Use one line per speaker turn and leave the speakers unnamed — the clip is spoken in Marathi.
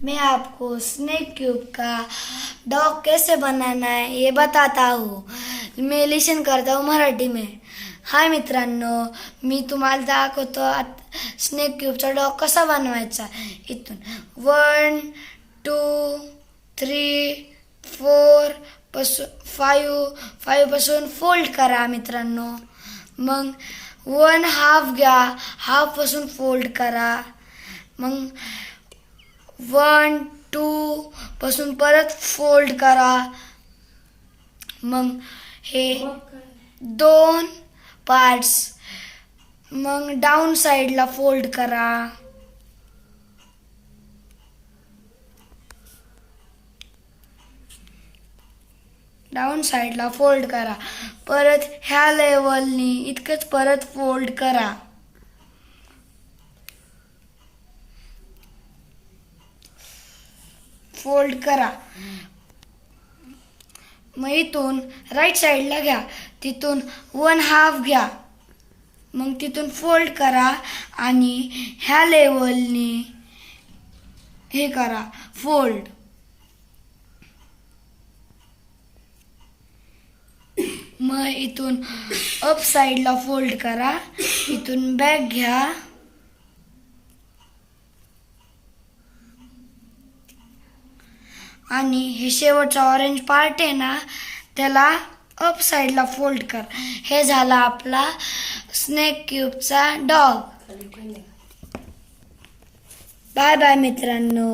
मैं आपको स्नेक क्यूब का डॉग कैसे बनाना है ये बताता हूँ. मी लिसन करता हूँ मराठी में. हाय मित्रांनो, मी तुम्हाला दाखवतो स्नेक क्यूबचा डॉग कसा बनवायचा. इथून 1 2 3 4 5 पासून फोल्ड करा मित्रांनो. मग 1/2 घ्या, हाफ पासून फोल्ड करा. मग 1 2 पासून परत फोल्ड करा. मग हे 2 पार्ट्स मग डाऊन साईडला फोल्ड करा. डाऊन साईडला फोल्ड करा. परत ह्या लेवलनी इतकंच परत फोल्ड करा. फोल्ड करा. मग इथून राईट साईडला घ्या, तिथून 1/2 घ्या. मग तिथून फोल्ड करा आणि ह्या लेवलनी हे करा फोल्ड. मग इथून अप साईडला फोल्ड करा. इथून बॅक घ्या आणि हे शेवटचा ऑरेंज पार्ट आहे ना त्याला अप साईडला फोल्ड कर. हे झाला आपला स्नेक क्यूबचा डॉग. बाय बाय मित्रांनो.